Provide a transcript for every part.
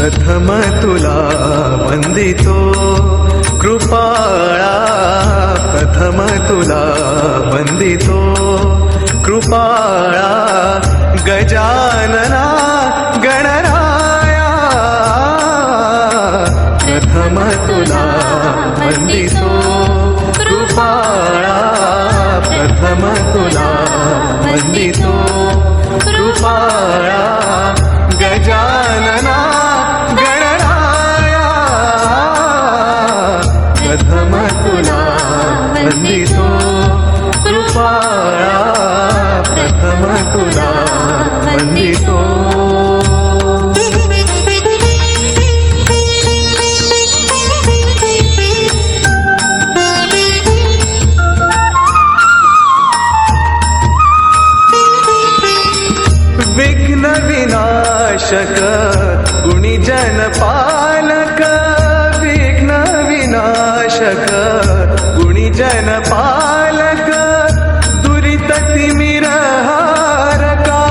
प्रथम तुला वंदितो कृपाळा, प्रथम तुला वंदितो कृपाळा, गजानना गणराया, प्रथम तुला वंदितो कृपाळा, प्रथम तुला वंदितो कृपाळा, गजानना गणराया, प्रथम तुला वंदितो कृपाळा, प्रथम तुला वंदितो. विघ्न विनाशक गुणीजन पालक, विघ्न विनाशक गुणीजन पालक, दुरित तिमिरहारका,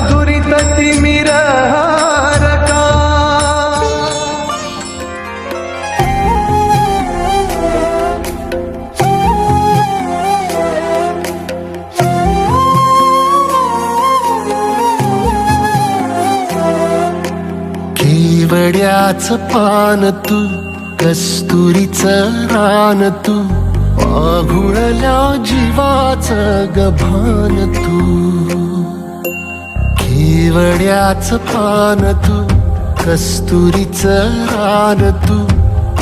दुरित तिमिरहारका. केवड्याच पान तू, कस्तुरीचं रान तू, आघुळल्या जीवाचं गभान तू. केवड्याच पान तू, कस्तुरीचं रान तू,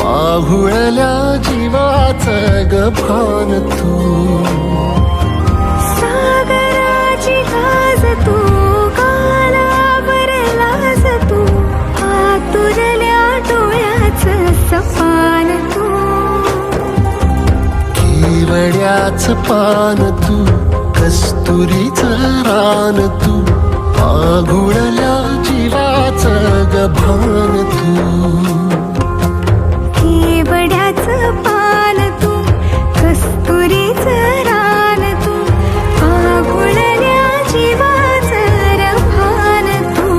आघुळल्या जीवाचं गभान तू. सागराची गाज तू, गालावरलास तू, आतुरल्या डोळ्याचं सपान तू. केवड्याच पान तू, कस्तुरीचं रान तू, आघुळल्या जीवाचं गभान तू. केवड्याचं पान तू, कस्तुरीचं रान तू, आघुळल्या जीवाचं रभान तू.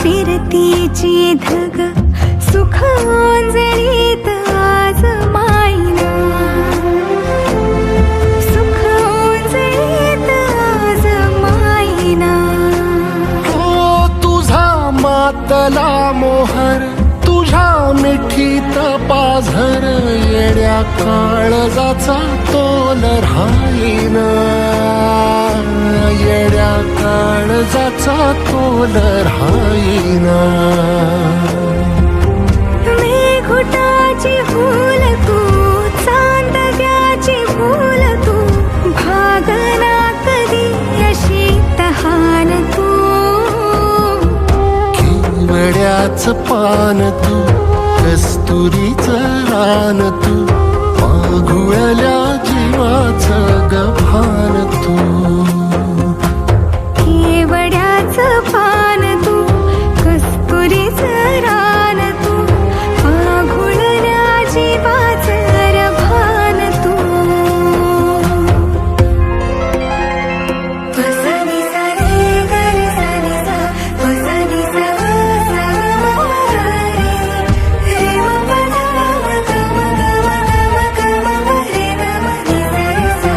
फिरतीची धग सुख ओंजळीत आज मायना, सुख ओंजळीत आज मायना. ओ तुझा मातला मोहर, तुझ्या मिठीत पाझर, येड्या काळजाचा तोल राहीना, येड्या काळजाचा तोल राहीना. मेघुटाची फूल तू, चांदव्याची फूल तू, भागना कधी अशी तहान तू. केवड्याच पान तू, कस्तुरीचं रान तू, आघुळल्या जीवाचं गभान तू. केवड्याचं पान तू, कस्तुरीचं रान तू, आघुळल्या जीवाचं रभान तू. वसनी सा रे ग रे सा नी सा, वसनी सा ग सा ग म रे, रे म प ध म ग म ग म ग म ग म रे ग म रे सा रे सा.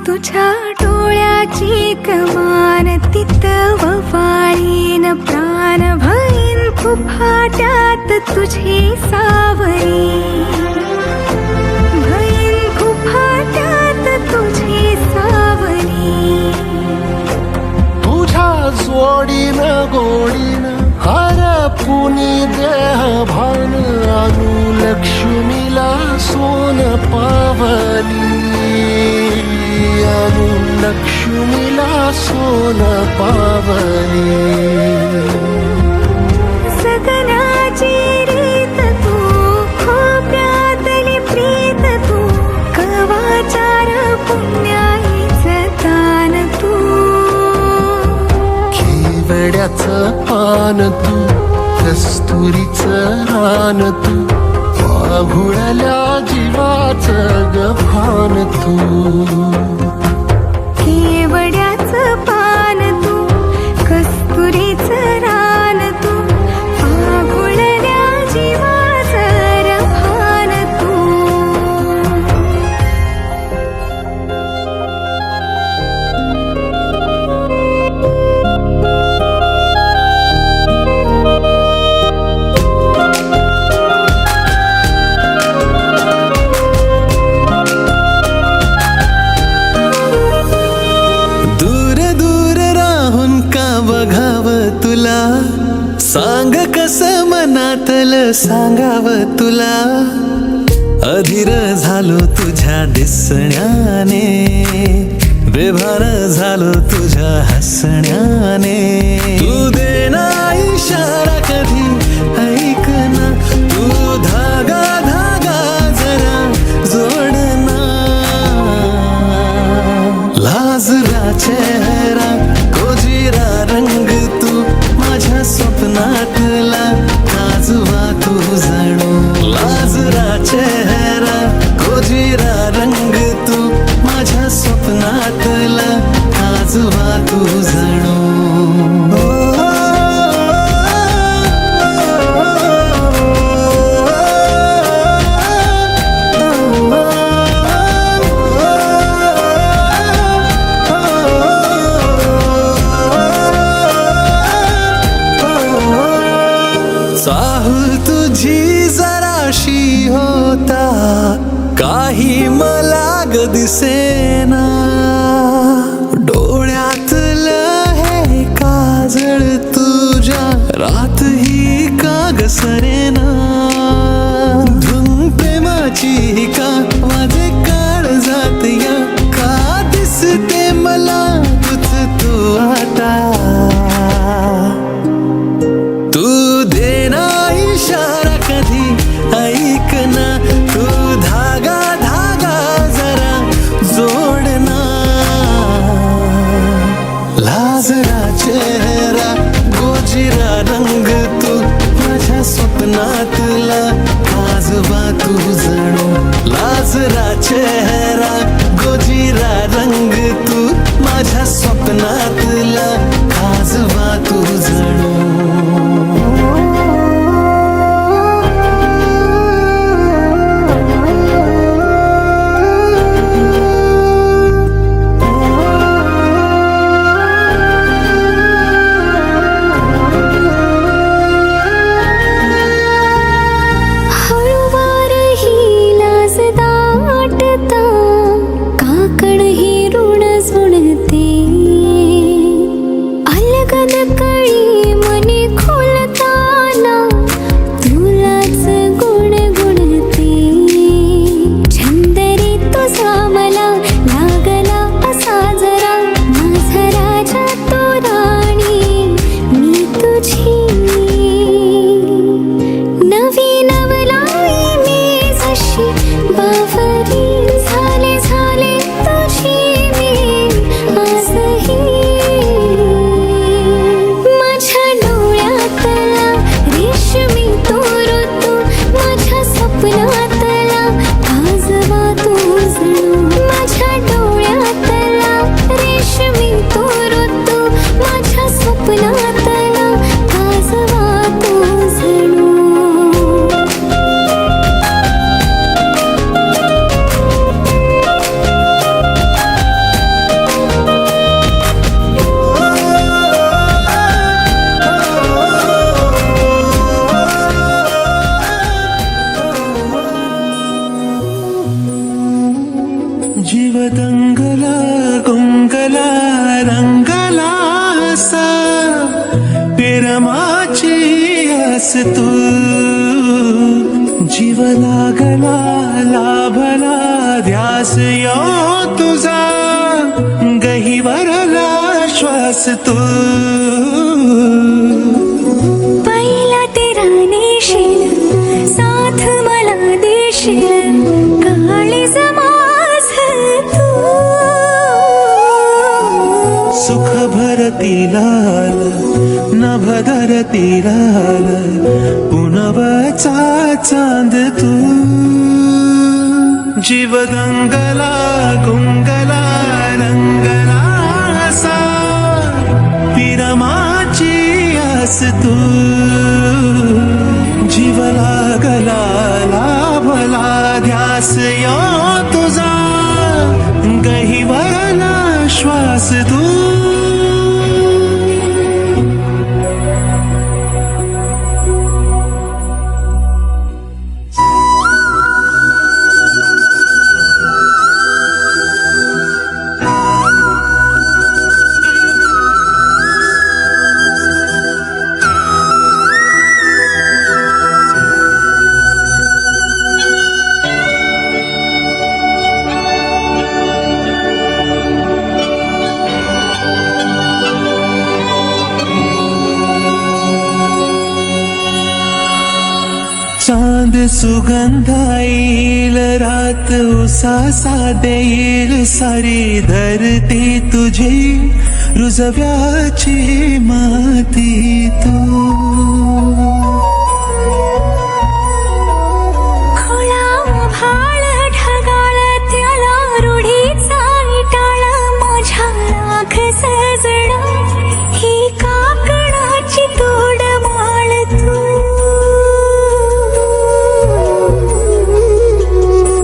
तुझ्या डोळ्याची कमान तितव वाळीन, प्राण भईन फुफाट्यात तुझी सावरी. कुणी देह भान आणू लक्ष्मीला सोन पावली आणू लक्ष्मीला सोन पावली सगनाची रीत तू खोप्यातली प्रीत तू कवाचार पुण्याईचं दान तू केवड्याचं पान तू कस्तुरीचं रान तू वाघुळल्या जीवाचं गभान तू केवड्याचं पान तू कस्तुरीचं रान तू आघुळल्या जीवाचं रभान तू दूर दूर राहून का बघाव तुला सांग कस मनातलं सांगाव तुला अधीर झालो तुझ्या दिसण्याने बेभान झालो तुझ्या हसण्याने तू देना इशारा कधी ऐक ना तू धागा धागा जरा जोडना लाजरा चेहरा गोजिरा रंग तू माझ्या स्वप्नातला काजवा तू जणू लाजरा चेहरा गोजिरा रंग तू माझ्या स्वप्नातला काजवा तू जणू चाहूल तुझी जराशी होता काही मला ग दिसेना डोळ्यातलं हे काजळ तुझ्या रात ही का ग सरेना धुन प्रेमाची का माझे काळ जात या का दिसते मला तुझ तू आता तू देना इशारा कधी ऐक ना तू धागा धागा जरा जोडना लाजरा चेहरा गोजिरा रंग तू माझ्या स्वप्नातला काजवा तू जणू लाजरा चेहरा गोजिरा रंग तू माझ्या स्वप्नातला काजवा तू जणू हळूवार ही लाज दाटता काकण ही ऋण जुळते आस तू जीव लागला लाभला ध्यास यो तुझा गहिवरला श्वास तू पहिला तेरा नेशील साथ मला देशील काळीज माझ तू सुख भरती लाल नभ धरती लाल पुनवचा चांद तू जीव दंगला गुंगला रंगला असा पिरमाची आस तू जीव लागला लाभला ध्यास यो तुझा गहिवरला श्वास तू चांद सुगंधाईल रात उसासा देईल सारी धरती तुझी रुजव्याची माती तू खुळा भाळ ढगाळ त्याला रूढीचा टाळ माझ्या लाख सजणा ही काकणाची तोड माळ तू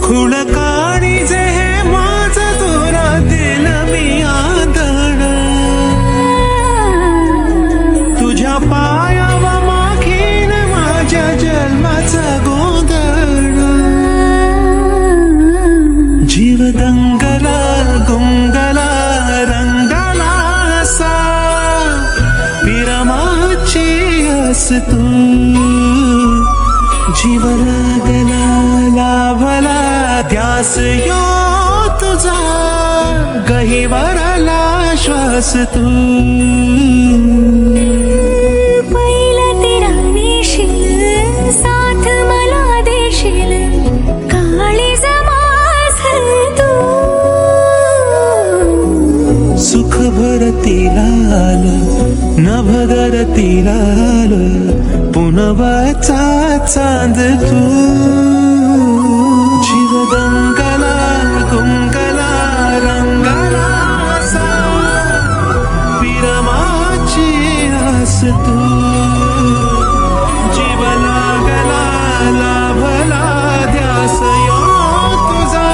खुळकाणी जे माझ तोरा दिल मी आदण तुझ्या पायावा मागीन माझ्या जन्माचा गोंधळ जीव दंगला गुंगला रंगला असा पिरमाची आस तू जीव लागला लाभला ध्यास यो तुझा गहिवरला श्वास तू पहिला तेरा नेशील साथ मला देशील काळीज माझ तू सुख भरती लाल नभ धरती लाल पुनवाचा चांद तू जीव दंगला गुंगला रंगला असा पिरमाची आस तू जीव लागला लाभला ध्यास यो तुझा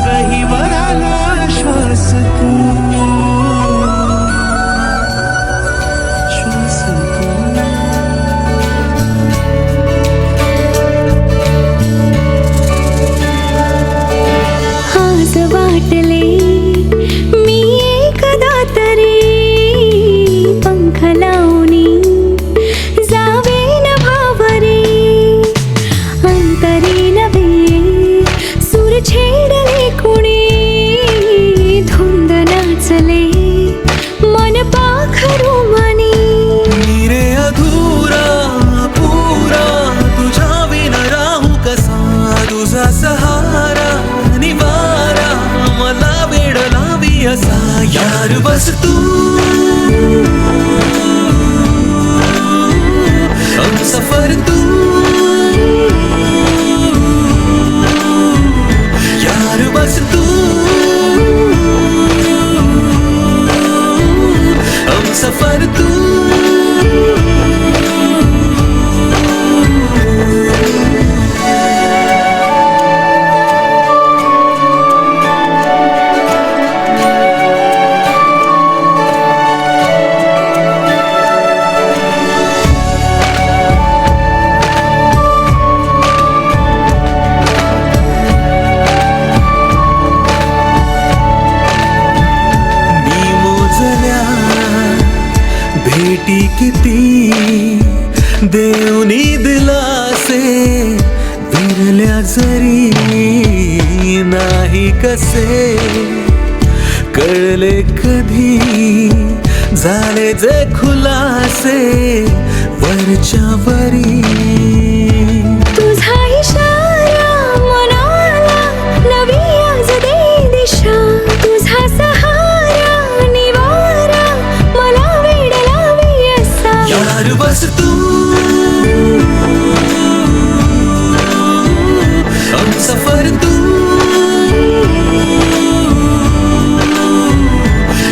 गहिवरला श्वास तू श्वास तू आज वाटले मी एकदा तरी पंख लावणी जावे न भावरे अंतरी नव्हे सूर छेडले कुणी धुंद नाचले मन पाखरू मनी रे अधुरा पुरा तुझ्या विन राहू कसा तुझा सहारा निवारा मला वेड लावी असा यार बस तू हमसफर तू यार बस तू हमसफर तू देवनी दिलासे विरल्या जरी नाही कसे कळले कधी झाले जे खुलासे वरच्या वरी तुझा इशारा मनाला नवी आज दे दिशा तुझा सहारा निवारा मला वेड लावी असा यार बस तू हमसफर तू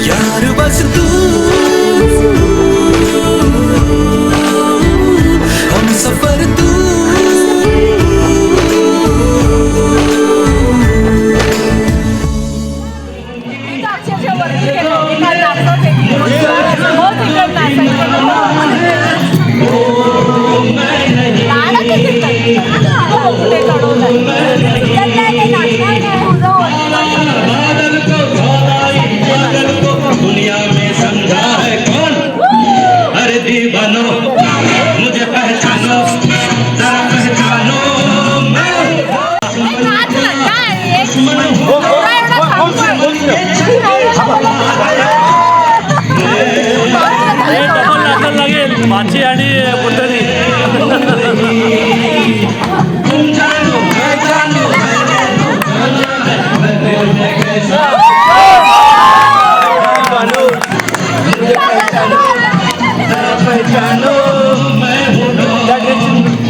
यार बस तू हमसफर तू दुनिया में समझा है कौन? अरे दीवानो मुझे पहचानो जरा पहचानो लागेल माची आणि पुतळी तुम जानो मैं जानो पहचानो मैं हूँ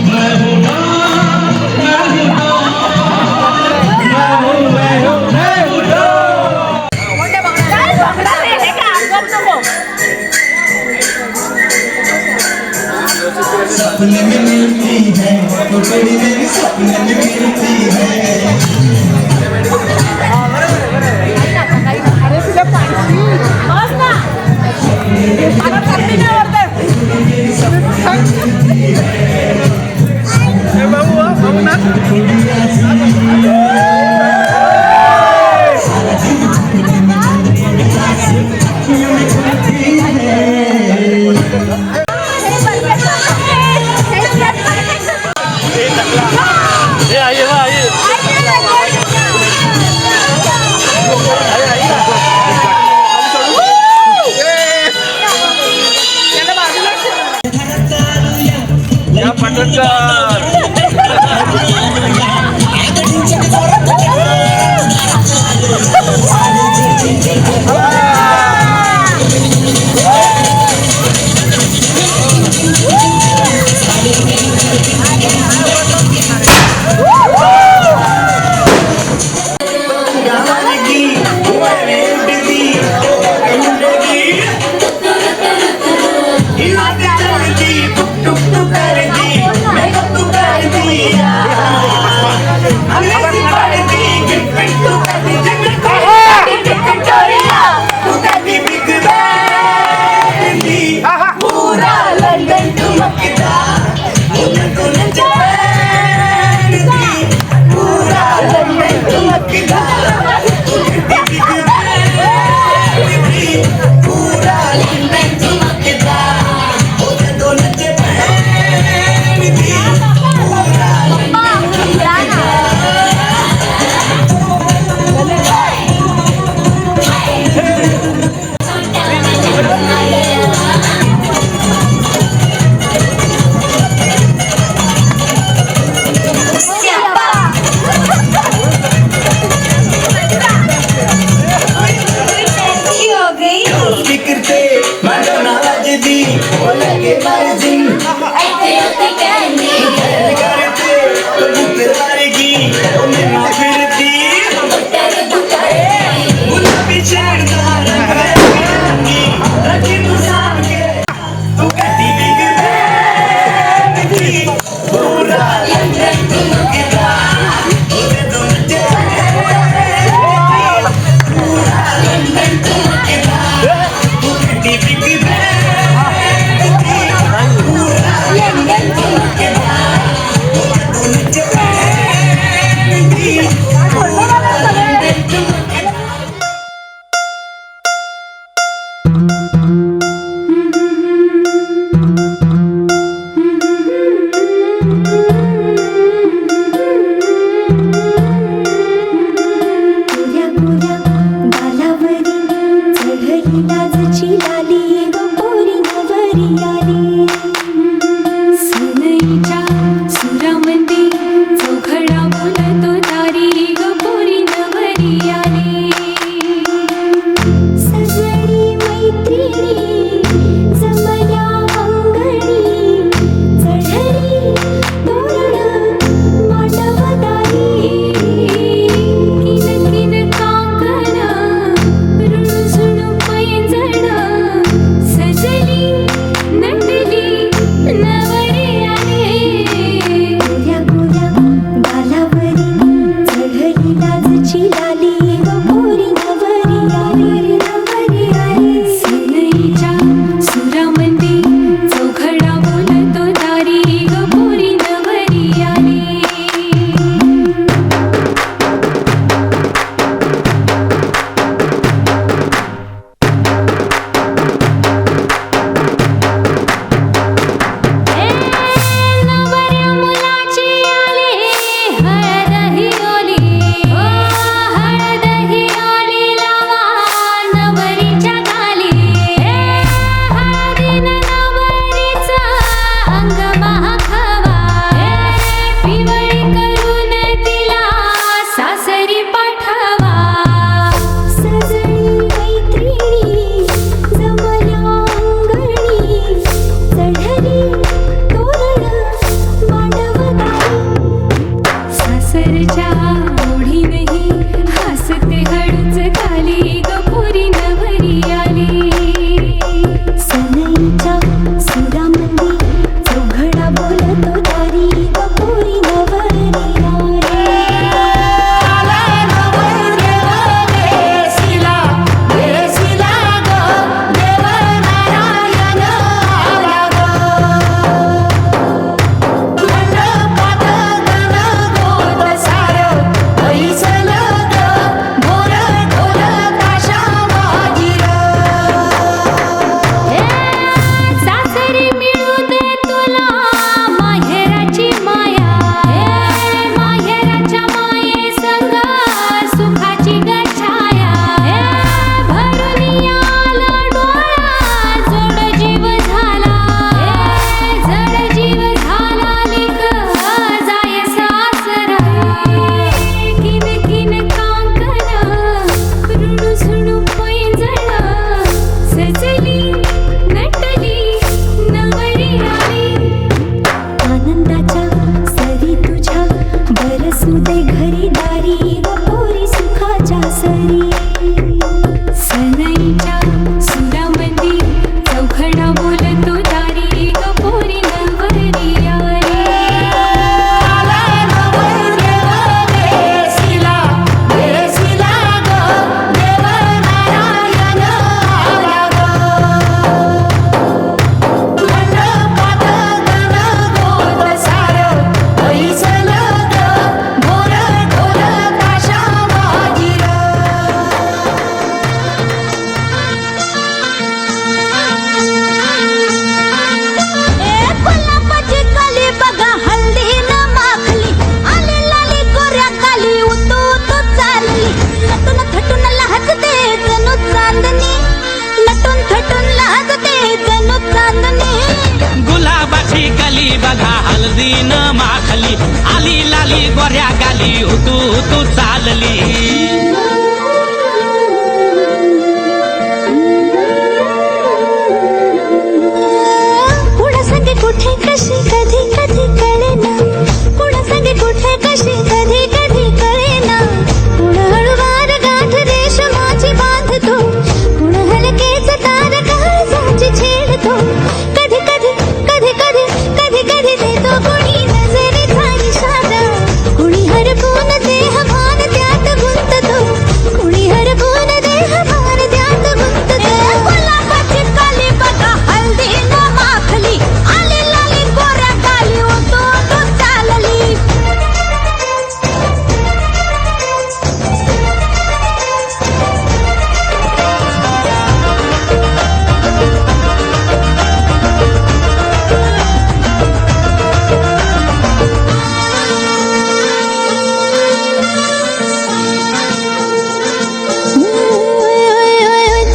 सपने में मिलती है वो तेरी मेरी सपने में मिलती है हळदीन माखली आली लाली गोऱ्या गाली तू चालली कुणासंगे कुठे कशी कधी कधी कळेना कुणासंगे कुठे कशी कधी कधी कळेना कुण हळूवार गाठ रेशमाची बांधतो कुण हलकेच तार काळजाची छेडतो कधी कधी कधी कधी कधी कधी देतो कुणी नजरेचा इशारा कुणी हरपून देहभान त्यात गुंततो कुणी हरपून देहभान त्यात गुंततो गुलाबाची काली बघा हळदीन माखली आली लाली गोऱ्या गाली तू चालली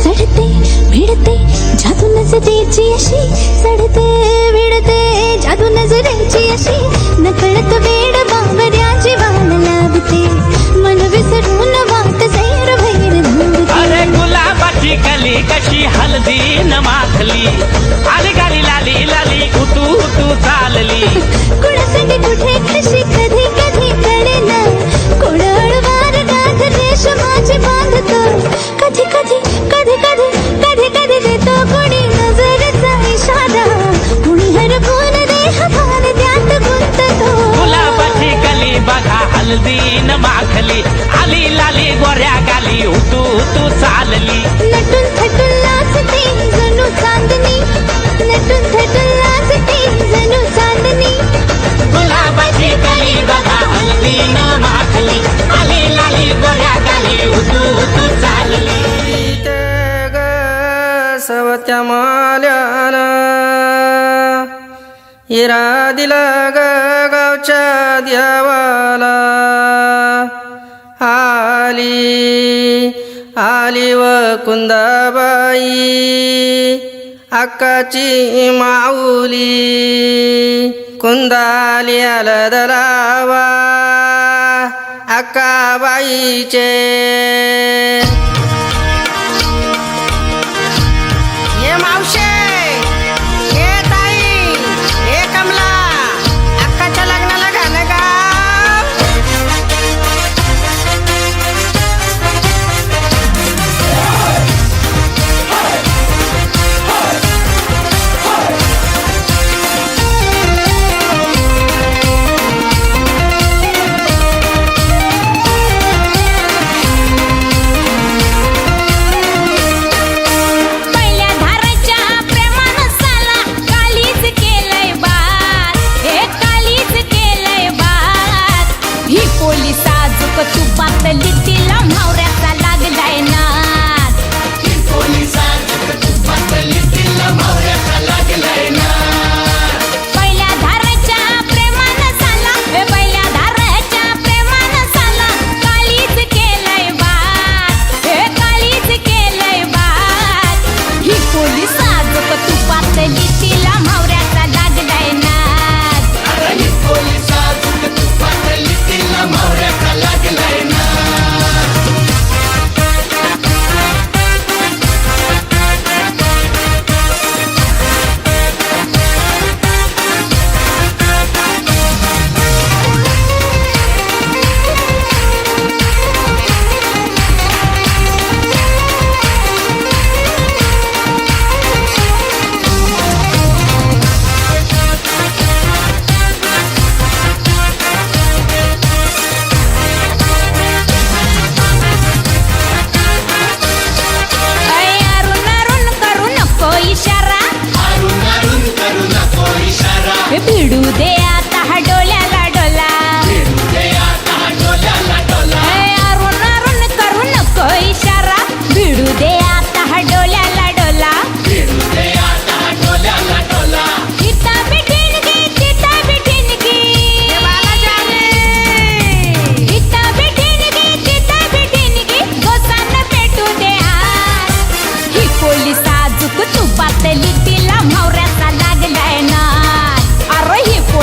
चढते भिडते जादू नजरेची अशी चढते भिडते जादू नजरेची अशी नकळत वेड बावऱ्या जीवाला लागते मन विसरून वाट सैर भैर धुंदते अरे गुलाबाची कली कशी हळदीन माखली आली गाली लाली लाली उतू चालली कुणासंगे कुठे कशी कधी कधी कळेना कुण हळूवार गाठ रेशमाची बांधतो कधी कधी कधी कधी कधी कधी देतो कुणी नजरेचा इशारा कुणी हरपून देहभान त्यात गुंततो गुलाबाची कली बघा हळदीन माखली आली लाली गोऱ्या गाली तू चालली नटून थटून नाचते जणू चांदणी नटून थटून नाचते जणू चांदणी गुलाबाची कली बघा हळदीन माखली आली लाली गोऱ्या गाली तू चालली सवत्या माल्यानं हिरा दिला ग गावच्या देवाला आली व कुंदाबाई अक्काची माऊली कुंदाली आलं दलावा अक्काबाईचे ये मावशे ये ताई ये कमला अक्काच्या लग्नाला गाणं गा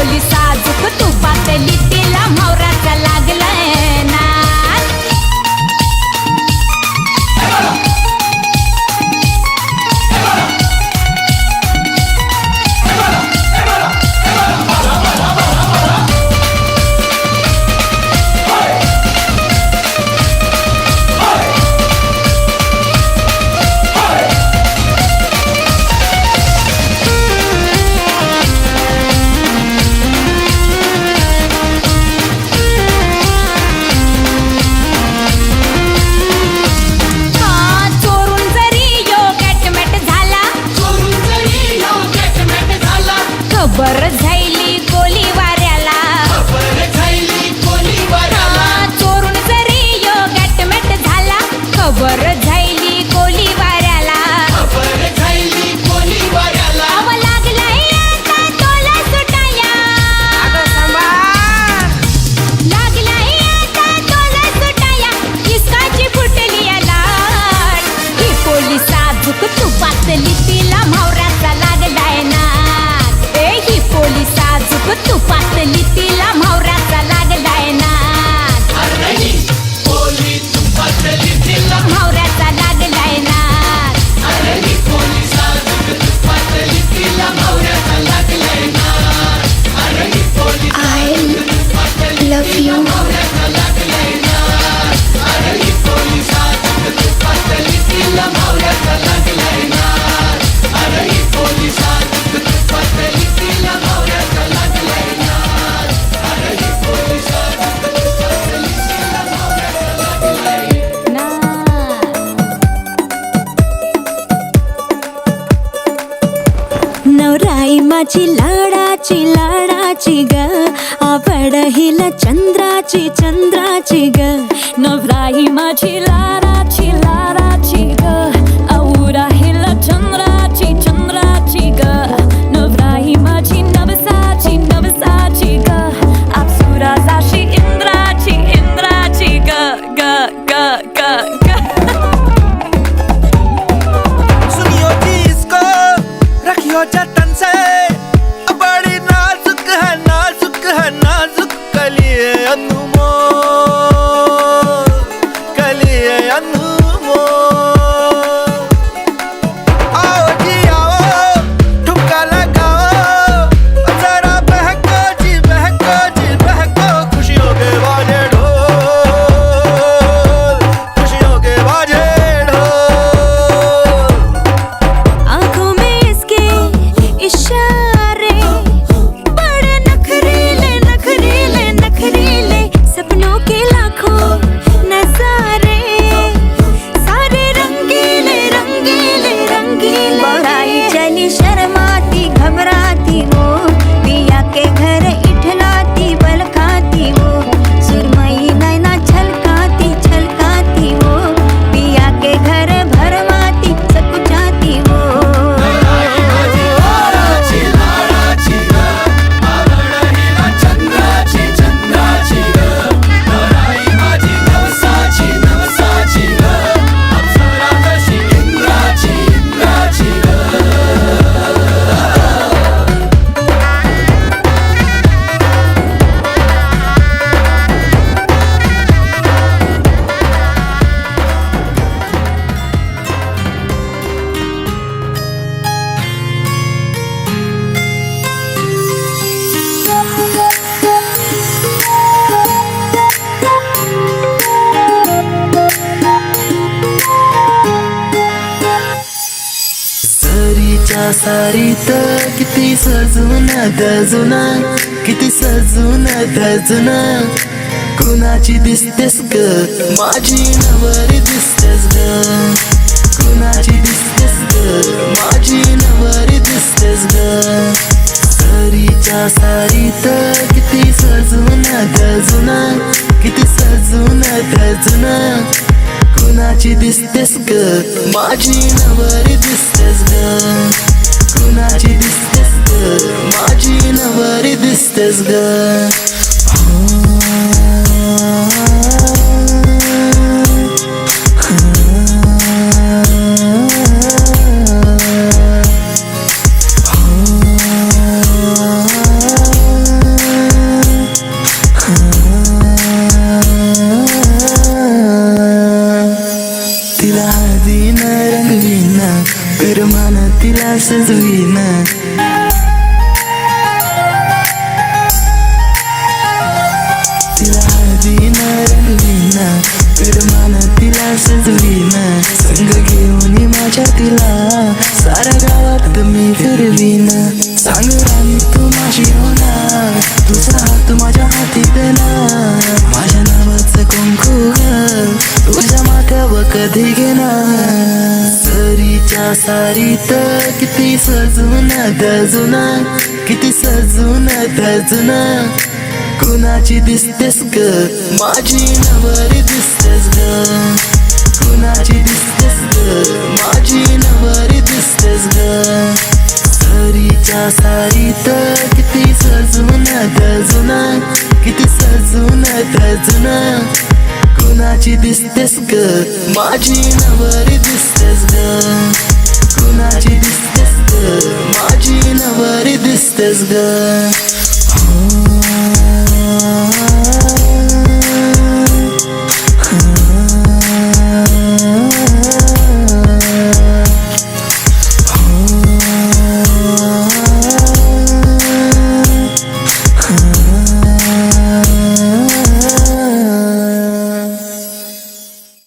पोली साजूक तुपातली तिला मोहराचा लागलाय ना खबर झाली गोली वाऱ्याला चोरून जरी यो गॅटमॅट झाला खबर झाली गोली वाऱ्याला अव लागलाय आता तोला सुटाया लागलाय आता तोला सुटाया इसकाची फुटली लाट ही पोलीस साजूक तुपातली तिला म्हावऱ्याचा लागलाय ना ही पोली साजूक तुपातली तिला म्हावऱ्याचा लागलाय ना म्हावऱ्याचा लागलाय ना I love you नवराई माझी लाडाची ग आवड हिला चंद्राची ग नवराई माझी लाडाची ग आवडा हिला चंद्राची ग नवराई माझी नवसाची ग अप्सरा जाशी इंद्राची ग ग ग ग ग सुनियो जी इसको रखियो जतन से बड़ी नाजुक है नाजुक कलिए अनमोल आओ जी आओ ठुमका लगाओ जरा बहको खुशियों के बाजे ढोल खुशियों के बाजे ढोल आंखों में इसके इशारे बड़े नखरीले सपनों के लाखों नजारे सारे रंगीले बढ़ाई चली शर्माती घबराती वो पिया के घर इठलाती बल खाती वो सुरमई नैना छलकाती वो पिया के घर भरमाती सकुचाती वो सरीच्या सारीत किती सजून धजुना कुणाची दिसतेस ग माझी नवरी दिसतेस ग कुणाची दिसतेस ग माझी नवरी दिसतेस ग सरीच्या सारीत किती सजून धजुना कुणाची दिसतेस ग माझी नवरी दिसतेस ग कुणाची दिसतेस ग माझी नवरी दिसतेस ग सजवीन संग घेऊन माझ्या तिला साऱ्या गावात मी फिरवीन सांग राणी तू माझी होणार तुझा हात माझ्या हाती देणार माझ्या नावाचं कुंकू तुझ्या माथ्यावर कधी घेणार सरीच्या सारीत किती सजून गजून किती सजून गजून कुणाची दिसतेस ग माझी नवरी दिसतेस ग कुणाची दिसतेस ग माझी नवरी दिसतेस ग सरीच्या सारीत किती सजून गजून किती सजून गजून कुणाची दिसतेस ग माझी नवरी दिसतेस ग कुणाची दिसतेस ग माझी नवरी दिसतेस ग